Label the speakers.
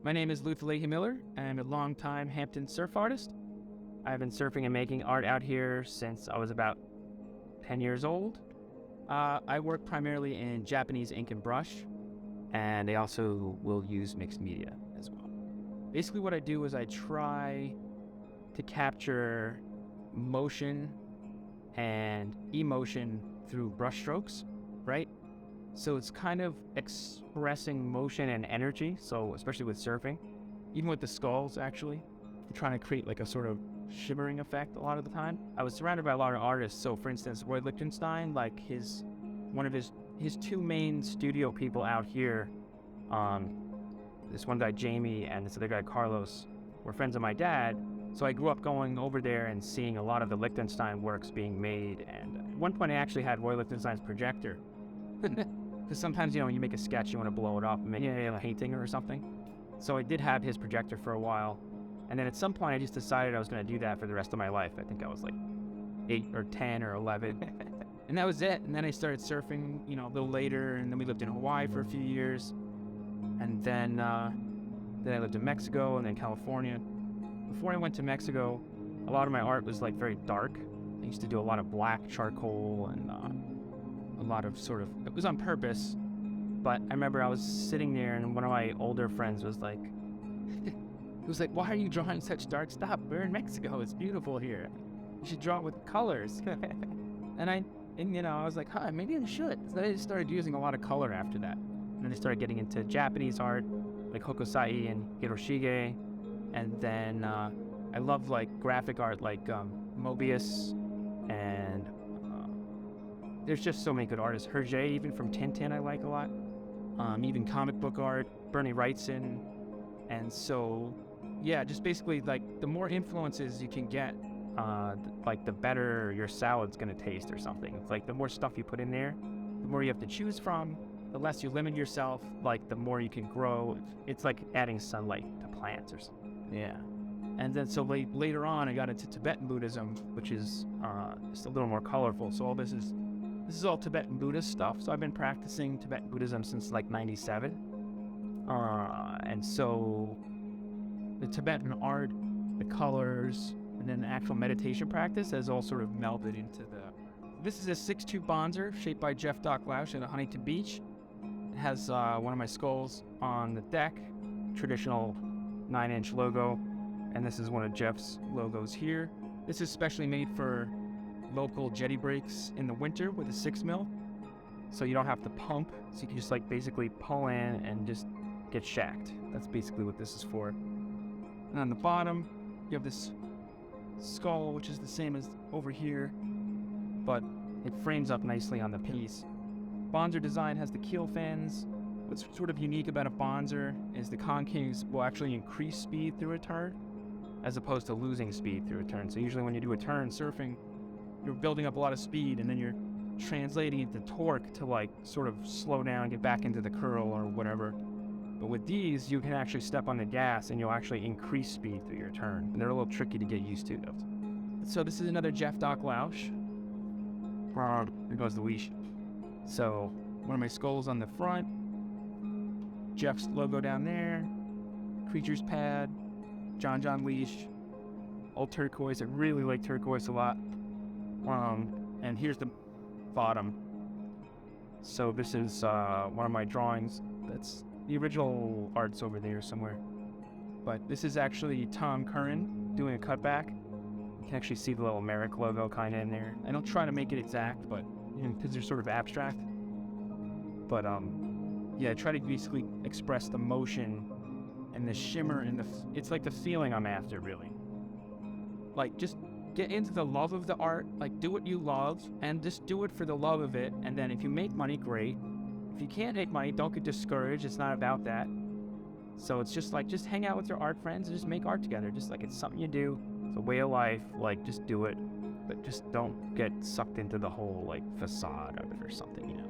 Speaker 1: My name is Lutha Leahy-Miller. I'm a longtime Hampton surf artist. I've been surfing and making art out here since I was about 10 years old. I work primarily in Japanese ink and brush, and I also will use mixed media as well. Basically what I do is I try to capture motion and emotion through brush strokes, right? So it's kind of expressing motion and energy, so especially with surfing, even with the skulls actually, trying to create like a sort of shimmering effect a lot of the time. I was surrounded by a lot of artists, so for instance, Roy Lichtenstein, like one of his two main studio people out here, this one guy Jamie and this other guy Carlos, were friends of my dad, so I grew up going over there and seeing a lot of the Lichtenstein works being made, and at one point I actually had Roy Lichtenstein's projector. Because sometimes, you make a sketch, you want to blow it up and make a painting or something. So I did have his projector for a while. And then at some point, I just decided I was going to do that for the rest of my life. I think I was like 8 or 10 or 11. And that was it. And then I started surfing, a little later. And then we lived in Hawaii for a few years. And then I lived in Mexico and then California. Before I went to Mexico, a lot of my art was like very dark. I used to do a lot of black charcoal and a lot of it was on purpose, but I remember I was sitting there and one of my older friends was like, why are you drawing such dark stuff? We're in Mexico, it's beautiful here. You should draw it with colors. and I was like, maybe I should. So I just started using a lot of color after that. And then I started getting into Japanese art, like Hokusai and Hiroshige. And then I love like graphic art like Mobius and there's just so many good artists. Hergé, even from Tintin, I like a lot. Even comic book art, Bernie Wrightson. And so, yeah, just basically like the more influences you can get, like the better your salad's gonna taste or something. It's like the more stuff you put in there, the more you have to choose from, the less you limit yourself, like the more you can grow. It's like adding sunlight to plants or something. Yeah. And then so later on, I got into Tibetan Buddhism, which is just a little more colorful. So all this is all Tibetan Buddhist stuff. So I've been practicing Tibetan Buddhism since like 97. And so the Tibetan art, the colors, and then the actual meditation practice has all sort of melded into This is a 6'2" bonzer shaped by Jeff Doc Lausch at Huntington Beach. It has one of my skulls on the deck, traditional 9-inch logo. And this is one of Jeff's logos here. This is specially made for local jetty breaks in the winter with a 6mm, so you don't have to pump, so you can just like basically pull in and just get shacked. That's basically what this is for. And on the bottom you have this skull, which is the same as over here, but it frames up nicely on the piece. Bonzer design has the keel fins. What's sort of unique about a bonzer is the concaves will actually increase speed through a turn as opposed to losing speed through a turn. So usually when you do a turn surfing, you're building up a lot of speed and then you're translating it to torque to like sort of slow down, get back into the curl or whatever. But with these, you can actually step on the gas and you'll actually increase speed through your turn. And they're a little tricky to get used to though. So this is another Jeff Doc Lausch. Here goes the leash. So one of my skulls on the front, Jeff's logo down there, Creature's Pad, John Leash, old turquoise. I really like turquoise a lot. And here's the bottom. So this is one of my drawings. That's the original art's over there somewhere. But this is actually Tom Curran doing a cutback. You can actually see the little Merrick logo kind of in there. I don't try to make it exact, but because they're sort of abstract. But yeah, I try to basically express the motion and the shimmer and it's like the feeling I'm after, really. Like just get into the love of the art, like do what you love and just do it for the love of it. And then if you make money, great. If you can't make money, don't get discouraged. It's not about that. So it's just like, just hang out with your art friends and just make art together. Just like it's something you do. It's a way of life. Like just do it, but just don't get sucked into the whole like facade of it or something,